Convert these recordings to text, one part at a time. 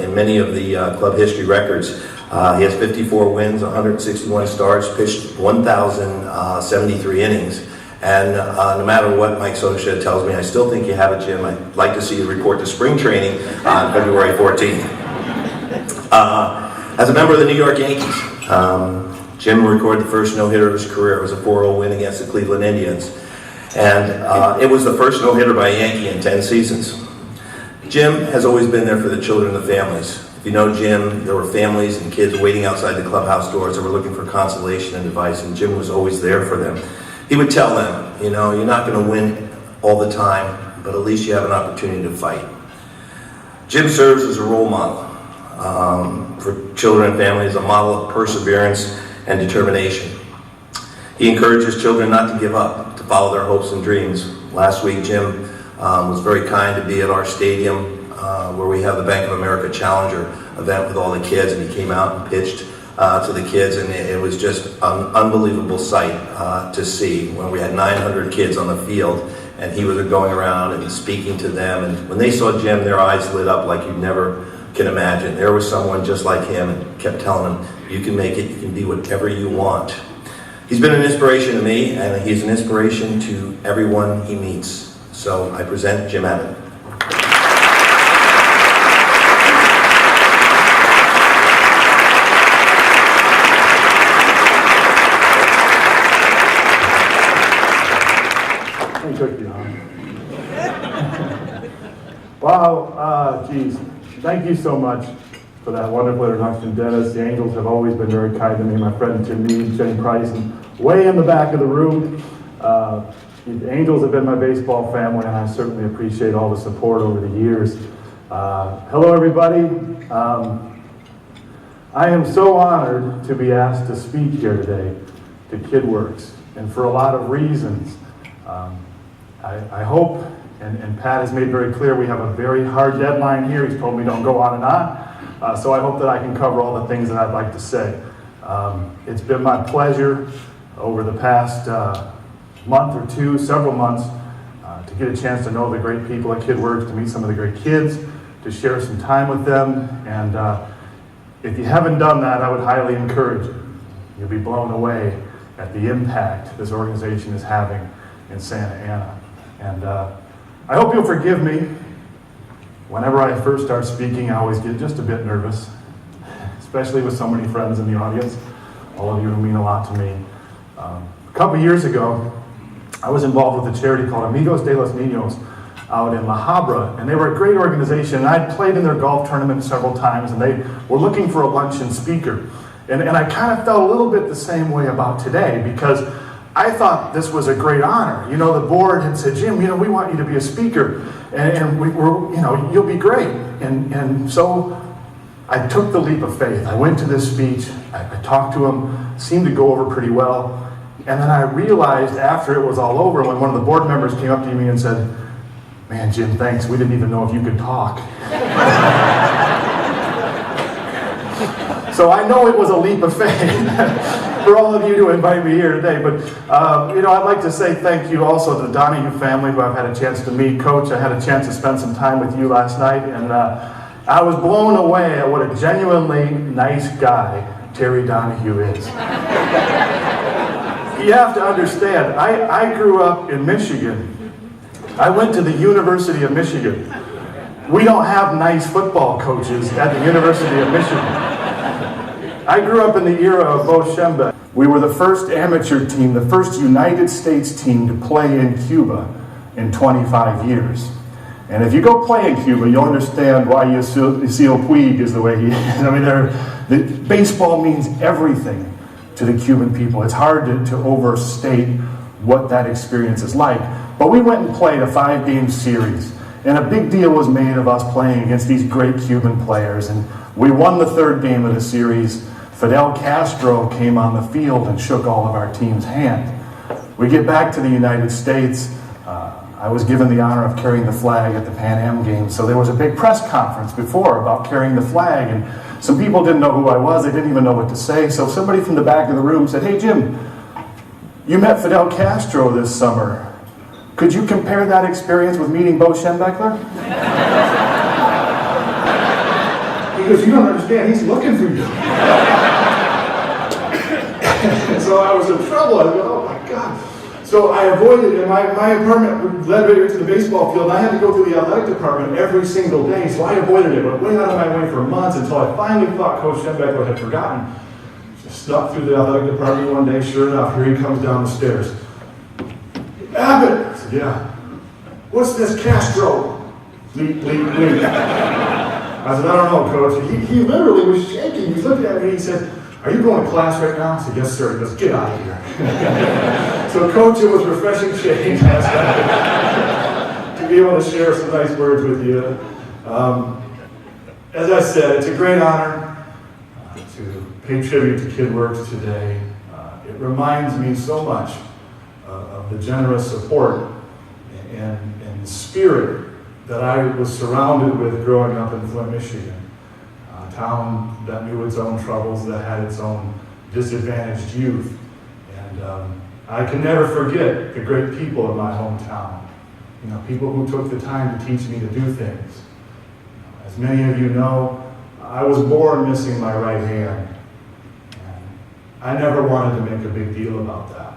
in many of the club history records. He has 54 wins, 161 starts, pitched 1,073 innings. And no matter what Mike Sosha tells me, I still think you have it, Jim. I'd like to see you report to spring training on February 14th. As a member of the New York Yankees, Jim recorded the first no-hitter of his career. It was a 4-0 win against the Cleveland Indians. And it was the first no-hitter by a Yankee in 10 seasons. Jim has always been there for the children and the families. If you know Jim, there were families and kids waiting outside the clubhouse doors that were looking for consolation and advice, and Jim was always there for them. He would tell them, you know, you're not going to win all the time, but at least you have an opportunity to fight. Jim serves as a role model for children and families, a model of perseverance and determination. He encourages children not to give up, to follow their hopes and dreams. Last week, Jim was very kind to be at our stadium where we have the Bank of America Challenger event with all the kids, and he came out and pitched to the kids, and it was just an unbelievable sight to see when we had 900 kids on the field, and he was going around and speaking to them, and when they saw Jim, their eyes lit up like you never can imagine. There was someone just like him and kept telling him, you can make it, you can be whatever you want. He's been an inspiration to me, and he's an inspiration to everyone he meets. So I present Jim Abbott. Wow, geez. Thank you so much for that wonderful introduction, Dennis. The Angels have always been very kind to me. My friend Tim Meade, Jenny Price, and way in the back of the room. The Angels have been my baseball family, and I certainly appreciate all the support over the years. Hello, everybody. I am so honored to be asked to speak here today to Kidworks, and for a lot of reasons. I hope, and Pat has made very clear, we have a very hard deadline here. He's told me don't go on and on. So I hope that I can cover all the things that I'd like to say. It's been my pleasure over the past month or two, several months, to get a chance to know the great people at Kidworks, to meet some of the great kids, to share some time with them. And if you haven't done that, I would highly encourage you. You'll be blown away at the impact this organization is having in Santa Ana. And I hope you'll forgive me. Whenever I first start speaking, I always get just a bit nervous, especially with so many friends in the audience, all of you who mean a lot to me. A couple years ago, I was involved with a charity called Amigos de los Niños out in La Habra, and they were a great organization. I'd played in their golf tournament several times, and they were looking for a luncheon speaker. And I kind of felt a little bit the same way about today, because I thought this was a great honor. You know, the board had said, Jim, you know, we want you to be a speaker, and we were, you know, you'll be great. And so I took the leap of faith. I went to this speech, I talked to him, seemed to go over pretty well, and then I realized after it was all over, when one of the board members came up to me and said, man, Jim, thanks, we didn't even know if you could talk. So I know it was a leap of faith for all of you to invite me here today. But, you know, I'd like to say thank you also to the Donahue family, who I've had a chance to meet. Coach, I had a chance to spend some time with you last night, and I was blown away at what a genuinely nice guy Terry Donahue is. You have to understand, I grew up in Michigan. I went to the University of Michigan. We don't have nice football coaches at the University of Michigan. I grew up in the era of Bo Schembech. We were the first amateur team, the first United States team to play in Cuba in 25 years. And if you go play in Cuba, you'll understand why Yasiel Puig is the way he is. I mean, baseball means everything to the Cuban people. It's hard to overstate what that experience is like. But we went and played a 5-game series, and a big deal was made of us playing against these great Cuban players. And we won the 3rd game of the series. Fidel Castro came on the field and shook all of our team's hand. We get back to the United States. I was given the honor of carrying the flag at the Pan Am Games. So there was a big press conference before about carrying the flag, and some people didn't know who I was. They didn't even know what to say. So somebody from the back of the room said, hey, Jim, you met Fidel Castro this summer. Could you compare that experience with meeting Bo Schembechler? He goes, you don't understand, he's looking for you. And so I was in trouble. I go, oh my God. So I avoided it. My apartment led right to the baseball field, and I had to go to the athletic department every single day, so I avoided it. Went way out of my way for months until I finally thought Coach Schembeckler had forgotten. Just snuck through the athletic department one day, sure enough, here he comes down the stairs. Abbott! I said, yeah. What's this Castro? Leap. I said, I don't know, Coach. He literally was shaking. He looked at me, he said, are you going to class right now? I said, yes, sir. He goes, get out of here. So, Coach, it was refreshing change last night to be able to share some nice words with you. As I said, it's a great honor to pay tribute to Kidworks today. It reminds me so much of the generous support and spirit that I was surrounded with growing up in Flint, Michigan. A town that knew its own troubles, that had its own disadvantaged youth. And I can never forget the great people of my hometown. You know, people who took the time to teach me to do things. As many of you know, I was born missing my right hand. And I never wanted to make a big deal about that.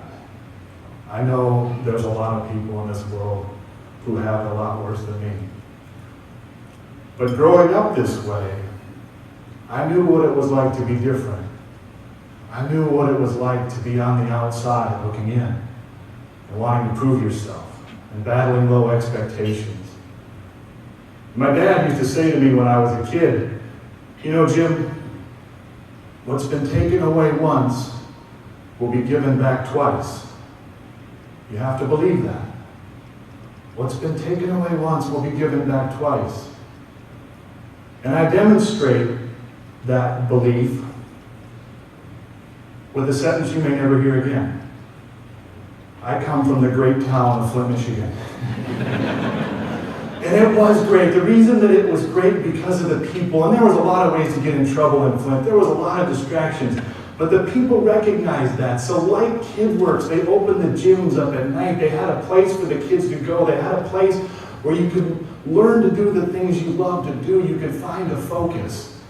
I know there's a lot of people in this world who have it a lot worse than me. But growing up this way, I knew what it was like to be different. I knew what it was like to be on the outside looking in and wanting to prove yourself and battling low expectations. My dad used to say to me when I was a kid, you know, Jim, what's been taken away once will be given back twice. You have to believe that. What's been taken away once will be given back twice. And I demonstrate that belief with a sentence you may never hear again. I come from the great town of Flint, Michigan. And it was great. The reason that it was great because of the people, and there was a lot of ways to get in trouble in Flint. There was a lot of distractions. But the people recognized that. So like Kidworks, they opened the gyms up at night. They had a place for the kids to go. They had a place where you could learn to do the things you love to do. You could find a focus.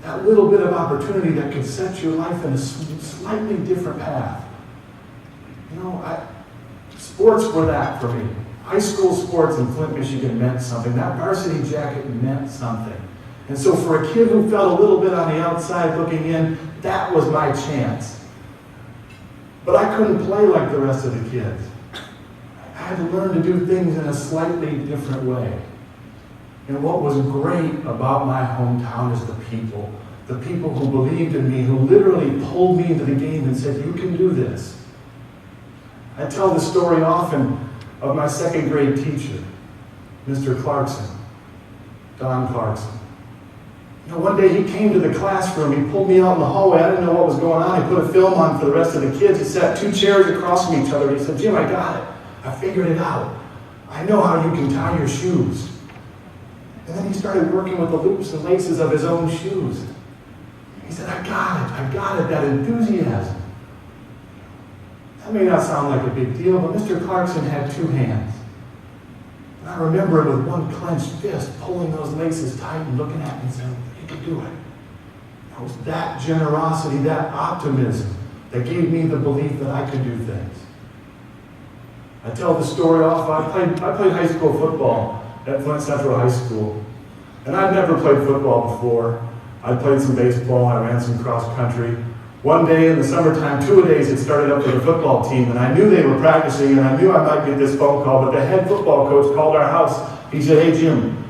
That little bit of opportunity that could set your life in a slightly different path. You know, sports were that for me. High school sports in Flint, Michigan meant something. That varsity jacket meant something. And so for a kid who felt a little bit on the outside looking in, that was my chance. But I couldn't play like the rest of the kids. I had to learn to do things in a slightly different way. And what was great about my hometown is the people who believed in me, who literally pulled me into the game and said, you can do this. I tell the story often of my second grade teacher, Mr. Clarkson, Don Clarkson. You know, one day he came to the classroom, he pulled me out in the hallway, I didn't know what was going on, he put a film on for the rest of the kids, he sat 2 chairs across from each other, and he said, Jim, I got it. I figured it out. I know how you can tie your shoes. And then he started working with the loops and laces of his own shoes. He said, I got it, that enthusiasm. That may not sound like a big deal, but Mr. Clarkson had 2 hands. And I remember him with one clenched fist, pulling those laces tight and looking at me and saying, you can do it. It was that generosity, that optimism that gave me the belief that I could do things. I tell the story off. I played high school football at Flint Central High School. And I'd never played football before. I played some baseball, I ran some cross country. One day in the summertime, 2-a-days had started up with a football team, and I knew they were practicing, and I knew I might get this phone call, but the head football coach called our house. He said, hey Jim,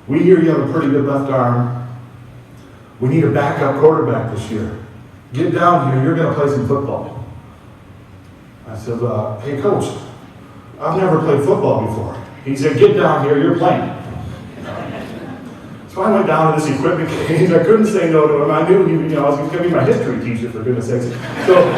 we hear you have a pretty good left arm. We need a backup quarterback this year. Get down here, you're going to play some football. I said, hey coach, I've never played football before. He said, get down here, you're playing. So I went down to this equipment cage. I couldn't say no to him. I knew I was going to be my history teacher, for goodness sakes. So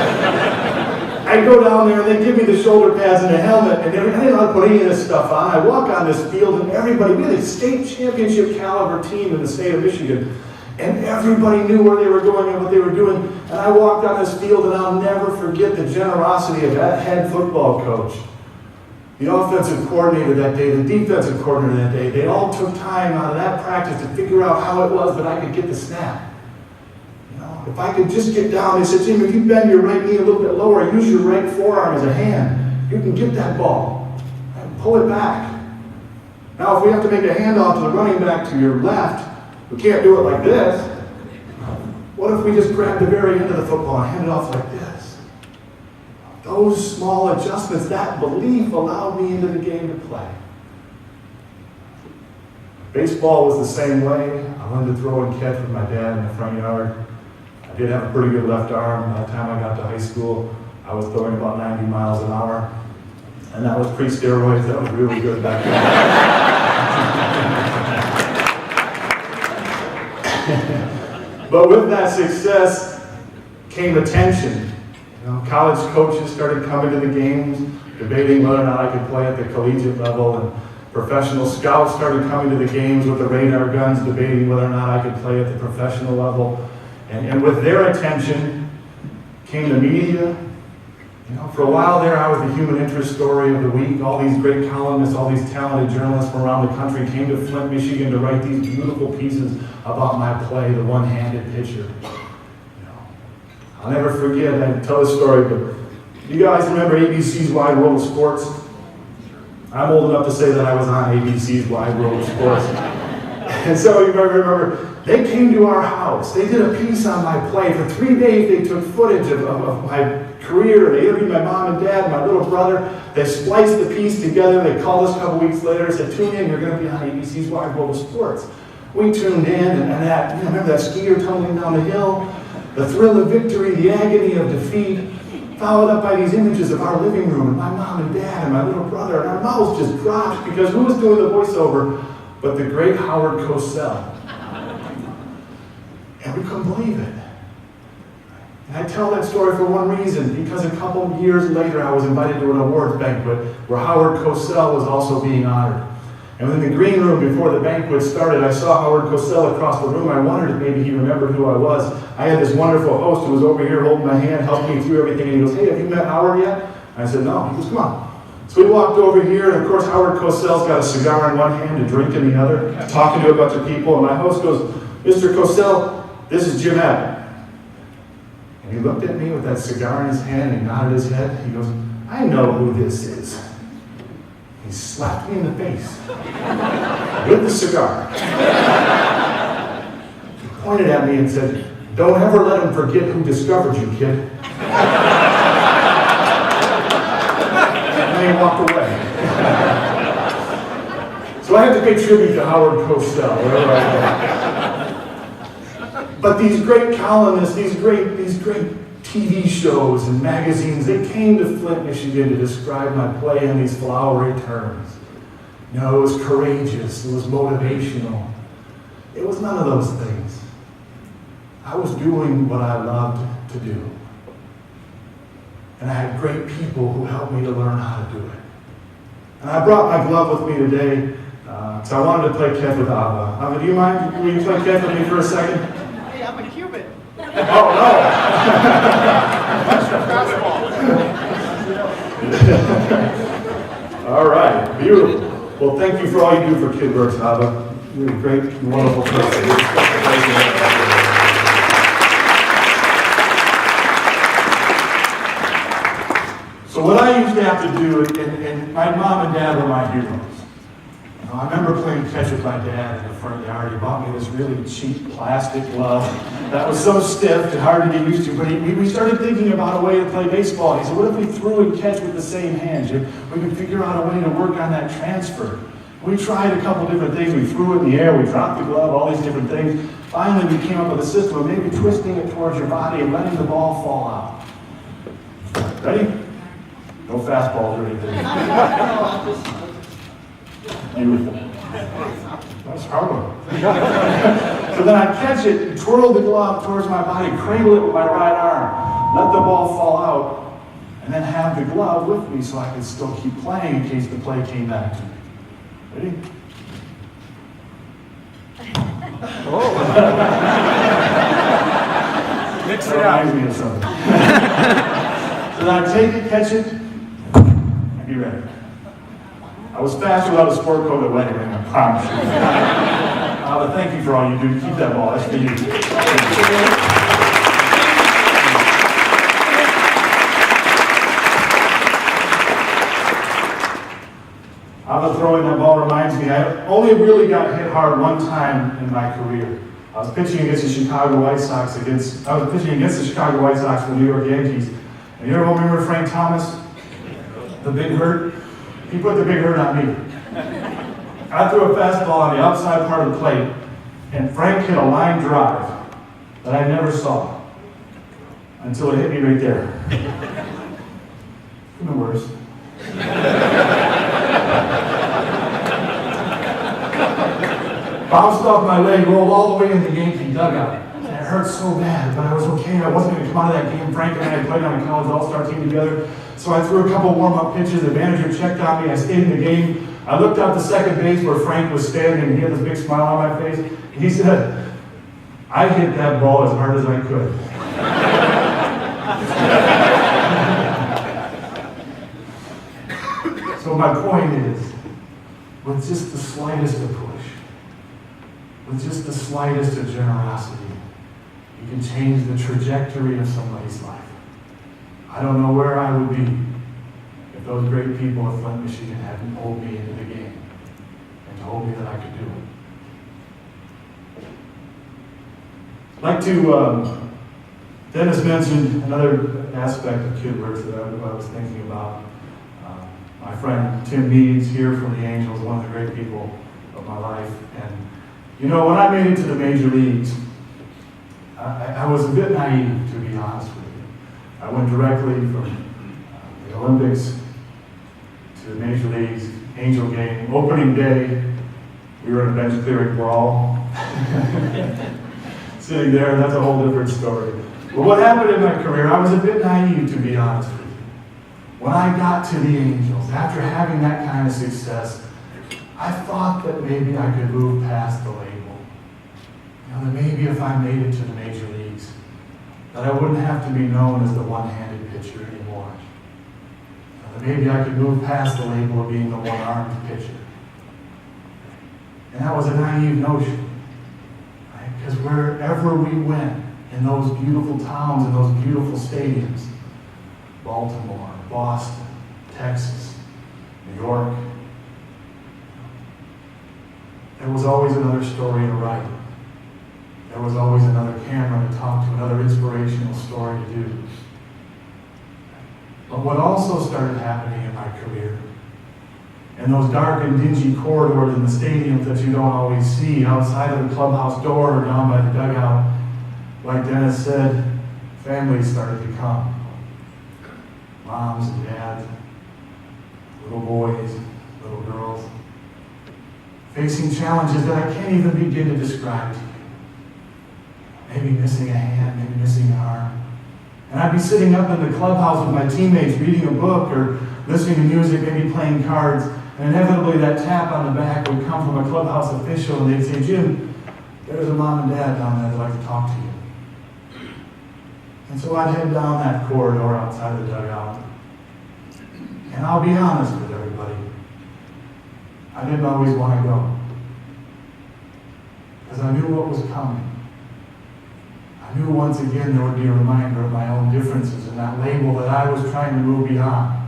I go down there, and they give me the shoulder pads and the helmet, and I didn't know how to put any of this stuff on. I walk on this field, and everybody, we had a state championship caliber team in the state of Michigan, and everybody knew where they were going and what they were doing. And I walked on this field, and I'll never forget the generosity of that head football coach. the offensive coordinator that day, the defensive coordinator that day, they all took time out of that practice to figure out how it was that I could get the snap. You know, if I could just get down, they said, Jim, if you bend your right knee a little bit lower, use your right forearm as a hand, you can get that ball and pull it back. Now, if we have to make a handoff to the running back to your left, we can't do it like this. What if we just grab the very end of the football and hand it off like this? Those small adjustments, that belief allowed me into the game to play. Baseball was the same way. I learned to throw and catch with my dad in the front yard. I did have a pretty good left arm. By the time I got to high school, I was throwing about 90 miles an hour. And that was pre-steroids. That was really good back then. But with that success came attention. You know, college coaches started coming to the games, debating whether or not I could play at the collegiate level, and professional scouts started coming to the games with the radar guns, debating whether or not I could play at the professional level. And with their attention came the media. You know, for a while there, I was the human interest story of the week. All these great columnists, all these talented journalists from around the country came to Flint, Michigan to write these beautiful pieces about my play, the one-handed pitcher. You know, I'll never forget, I tell this story, but you guys remember ABC's Wide World of Sports? I'm old enough to say that I was on ABC's Wide World of Sports. And so you remember, they came to our house. They did a piece on my play. For 3 days, they took footage of my career. They interviewed my mom and dad, my little brother. They spliced the piece together. They called us a couple weeks later and said, tune in, you're going to be on ABC's Wide World of Sports. We tuned in, and that, you know, remember that skier tumbling down the hill? The thrill of victory, the agony of defeat, followed up by these images of our living room, and my mom and dad, and my little brother, and our mouths just dropped, because who was doing the voiceover but the great Howard Cosell? And we couldn't believe it. And I tell that story for one reason, because a couple of years later I was invited to an awards banquet where Howard Cosell was also being honored. And in the green room before the banquet started, I saw Howard Cosell across the room. I wondered if maybe he remembered who I was. I had this wonderful host who was over here holding my hand, helping me through everything, and he goes, hey, have you met Howard yet? I said, no. He goes, come on. So we walked over here, and of course Howard Cosell's got a cigar in one hand, a drink in the other, talking to a bunch of people, and my host goes, Mr. Cosell, this is Jim Abbott. And he looked at me with that cigar in his hand and nodded his head. He goes, I know who this is. He slapped me in the face with the cigar. He pointed at me and said, don't ever let him forget who discovered you, kid. And then he walked away. So I have to pay tribute to Howard Cosell wherever I go. But these great columnists, these great TV shows and magazines, they came to Flint, Michigan to describe my play in these flowery terms. You know, it was courageous, it was motivational. It was none of those things. I was doing what I loved to do. And I had great people who helped me to learn how to do it. And I brought my glove with me today, so I wanted to play catch with Abba. Abba, do you mind? Will you play catch with me for a second? Hey, I'm a Cuban. Oh, no. All right, beautiful. Well, thank you for all you do for Kidworks, Abba. You're a great, wonderful person. So what I used to have to do, and my mom and dad were my heroes. I remember playing catch with my dad in the front yard. He bought me this really cheap plastic glove that was so stiff and hard to get used to. But we started thinking about a way to play baseball. He said, what if we threw and catch with the same hands? We could figure out a way to work on that transfer. We tried a couple different things. We threw it in the air. We dropped the glove, all these different things. Finally, we came up with a system of maybe twisting it towards your body and letting the ball fall out. Ready? No fastballs or anything. Beautiful. That's hard one. So then I'd catch it, twirl the glove towards my body, cradle it with my right arm, let the ball fall out, and then have the glove with me so I could still keep playing in case the play came back to me. Ready? Oh. Mix it up. Reminds me of something. So then I'd take it, catch it, and be ready. was faster without a sport coat at wedding ring, I promise you. But thank you for all you do. Keep that ball. That's for you. The throwing that ball reminds me, I only really got hit hard one time in my career. I was pitching against the Chicago White Sox for the New York Yankees. And you ever remember Frank Thomas, the Big Hurt? He put the Big Hurt on me. I threw a fastball on the outside part of the plate, and Frank hit a line drive that I never saw until it hit me right there. Could have been worse. Bounced off my leg, rolled all the way in the Yankee dugout. And it hurt so bad, but I was okay. I wasn't going to come out of that game. Frank and I had played on a college all-star team together. So I threw a couple warm-up pitches. The manager checked on me. I stayed in the game. I looked out to second base where Frank was standing, and he had this big smile on my face. And he said, I hit that ball as hard as I could. So my point is, with just the slightest of push, with just the slightest of generosity, you can change the trajectory of somebody's life. I don't know where I would be if those great people at Flint, Michigan hadn't pulled me into the game and told me that I could do it. I'd like to, Dennis mentioned another aspect of Kidworks that I was thinking about. My friend Tim Meads here from the Angels, one of the great people of my life. And you know, when I made it to the major leagues, I was a bit naive, to be honest with you. I went directly from the Olympics to the major leagues, Angel game, opening day. We were in a bench clearing brawl. Sitting there, that's a whole different story. But what happened in my career, I was a bit naive, to be honest with you. When I got to the Angels, after having that kind of success, I thought that maybe I could move past the label. You know, that maybe if I made it to the major leagues, that I wouldn't have to be known as the one-handed pitcher anymore. That maybe I could move past the label of being the one-armed pitcher. And that was a naive notion, right? Because wherever we went, in those beautiful towns, in those beautiful stadiums, Baltimore, Boston, Texas, New York, there was always another story to write. There was always another camera to talk to, another inspirational story to do. But what also started happening in my career, in those dark and dingy corridors in the stadiums that you don't always see, outside of the clubhouse door or down by the dugout, like Dennis said, families started to come. Moms and dads, little boys, little girls, facing challenges that I can't even begin to describe to you. Maybe missing a hand, maybe missing an arm. And I'd be sitting up in the clubhouse with my teammates reading a book or listening to music, maybe playing cards, and inevitably that tap on the back would come from a clubhouse official and they'd say, Jim, there's a mom and dad down there that'd like to talk to you. And so I'd head down that corridor outside the dugout. And I'll be honest with everybody, I didn't always want to go. Because I knew what was coming. I knew once again there would be a reminder of my own differences and that label that I was trying to move beyond.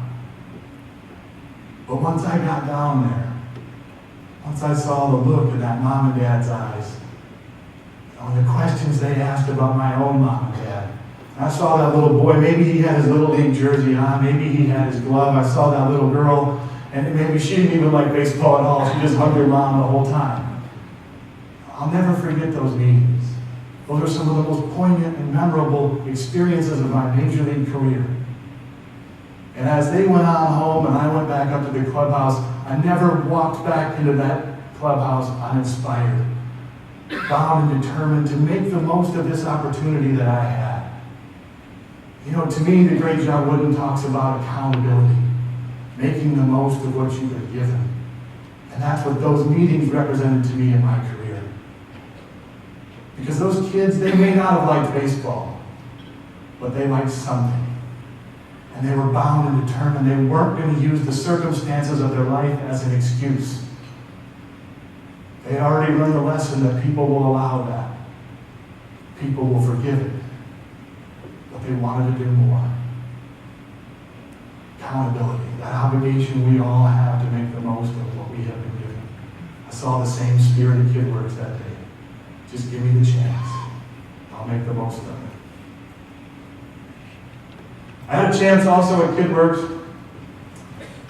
But once I got down there, once I saw the look in that mom and dad's eyes, and the questions they asked about my own mom and dad, I saw that little boy, maybe he had his Little League jersey on, maybe he had his glove. I saw that little girl, and maybe she didn't even like baseball at all. She just hugged her mom the whole time. I'll never forget those meetings. Those are some of the most poignant and memorable experiences of my major league career. And as they went on home and I went back up to the clubhouse, I never walked back into that clubhouse uninspired, bound and determined to make the most of this opportunity that I had. You know, to me, the great John Wooden talks about accountability, making the most of what you were given. And that's what those meetings represented to me in my career. Because those kids, they may not have liked baseball, but they liked something. And they were bound and determined. They weren't going to use the circumstances of their life as an excuse. They had already learned the lesson that people will allow that. People will forgive it. But they wanted to do more. Accountability, that obligation we all have to make the most of what we have been given. I saw the same spirit at Kidworks that day. Just give me the chance. I'll make the most of it. I had a chance also at Kidworks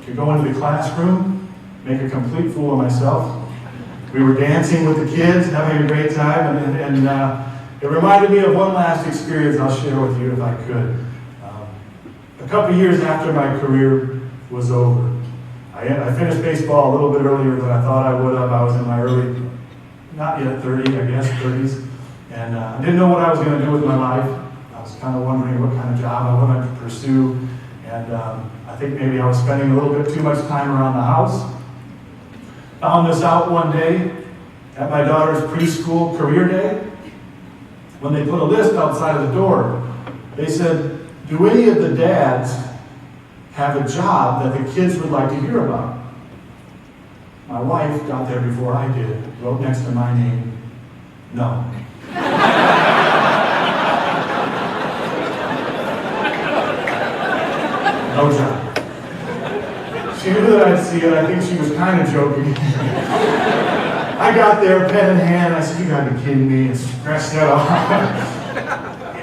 to go into the classroom, make a complete fool of myself. We were dancing with the kids, having a great time, and it reminded me of one last experience I'll share with you if I could. A couple years after my career was over, I finished baseball a little bit earlier than I thought I would have. I was in my early, not yet 30, I guess, 30s, and I didn't know what I was going to do with my life. I was kind of wondering what kind of job I wanted to pursue, and I think maybe I was spending a little bit too much time around the house. Found this out one day at my daughter's preschool career day when they put a list outside of the door. They said, do any of the dads have a job that the kids would like to hear about? My wife got there before I did, wrote next to my name, no. No job. She knew that I'd see it. I think she was kind of joking. I got there, pen in hand. I said, you gotta be kidding me, and scratched that off.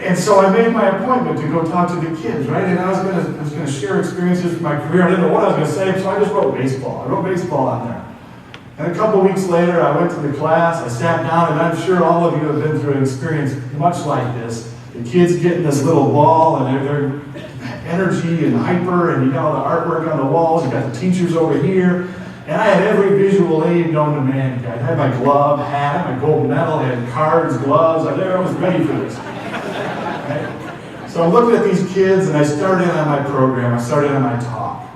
And so I made my appointment to go talk to the kids, right? And I was gonna share experiences from my career. I didn't know what I was gonna say, so I just wrote baseball. I wrote baseball on there. And a couple weeks later, I went to the class, I sat down, and I'm sure all of you have been through an experience much like this. The kids get in this little ball, and they're energy and hyper, and you got all the artwork on the walls, you got the teachers over here, and I had every visual aid known to man. I had my glove, hat, I had my gold medal, I had cards, gloves, I was ready for this. Right? So I'm looking at these kids, and I started on my program, I started on my talk.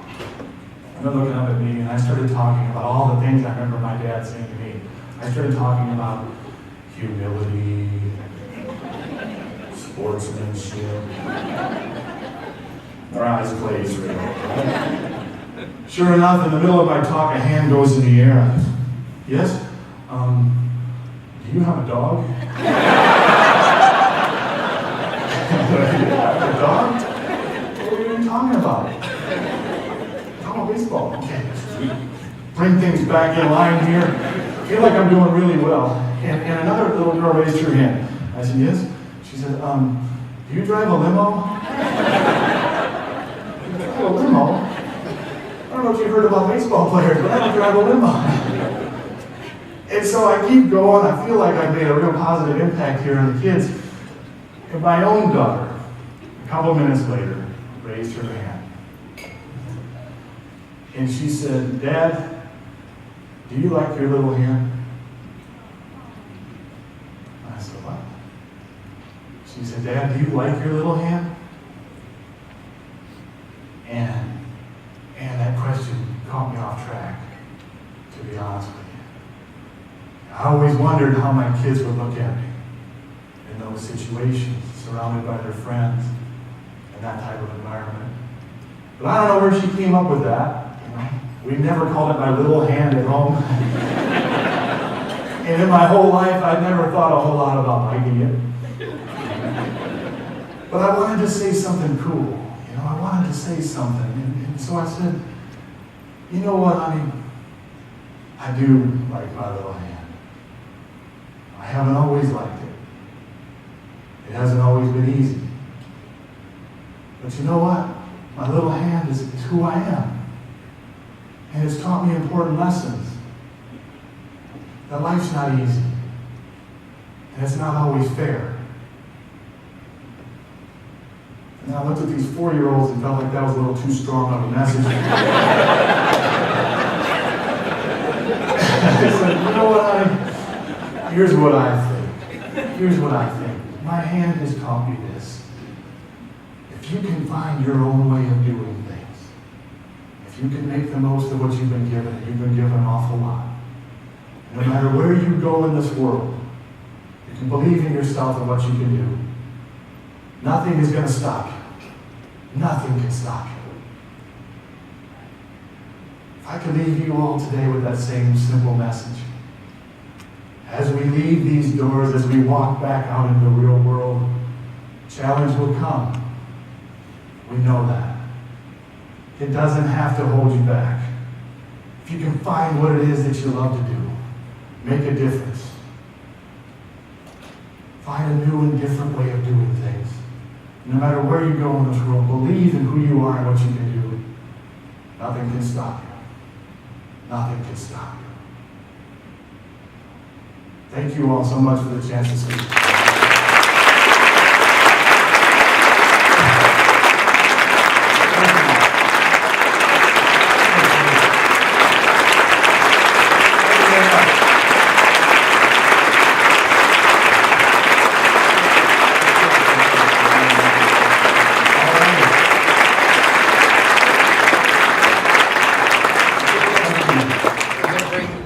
And they're looking up at me, and I started talking about all the things I remember my dad saying to me. I started talking about humility, sportsmanship. Their eyes glazed. Sure enough, in the middle of my talk, a hand goes in the air. Yes? Do you have a dog? Yeah, a dog? What are you talking about? Talking about baseball. Okay. Bring things back in line here. I feel like I'm doing really well. And another little girl raised her hand. I said, yes? She said, do you drive a limo? A limo? I don't know if you heard about baseball players, but I don't drive a limo. And so I keep going. I feel like I've made a real positive impact here on the kids. And my own daughter, a couple minutes later, raised her hand. And she said, Dad, do you like your little hand? I said, what? She said, Dad, do you like your little hand? And that question caught me off track, to be honest with you. I always wondered how my kids would look at me in those situations, surrounded by their friends, in that type of environment. But I don't know where she came up with that. You know? We never called it my little hand at home. And in my whole life, I'd never thought a whole lot about liking it. But I wanted to say something cool. You know, I wanted to say something. And so I said, you know what, honey? I do like my little hand. I haven't always liked it. It hasn't always been easy. But you know what? My little hand is who I am. And it's taught me important lessons. That life's not easy. And it's not always fair. And I looked at these 4-year-olds and felt like that was a little too strong of a message. I said, you know what, honey? Here's what I think. Here's what I think. My hand has taught me this. If you can find your own way of doing things, if you can make the most of what you've been given, and you've been given an awful lot, no matter where you go in this world, you can believe in yourself and what you can do. Nothing is going to stop you. nothing can stop you. If I could leave you all today with that same simple message. As we leave these doors, as we walk back out into the real world, challenge will come. We know that. It doesn't have to hold you back. If you can find what it is that you love to do, make a difference. Find a new and different way of doing things. No matter where you go in this world, believe in who you are and what you can do. Nothing can stop you. Nothing can stop you. Thank you all so much for the chance to speak.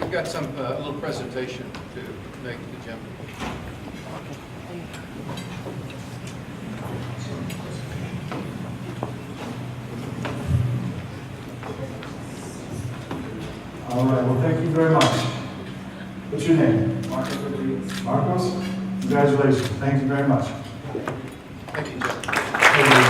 We've got a little presentation to make to Jim. All right, well, thank you very much. What's your name? Marcos. Marcos? Congratulations. Thank you very much. Thank you, Jim.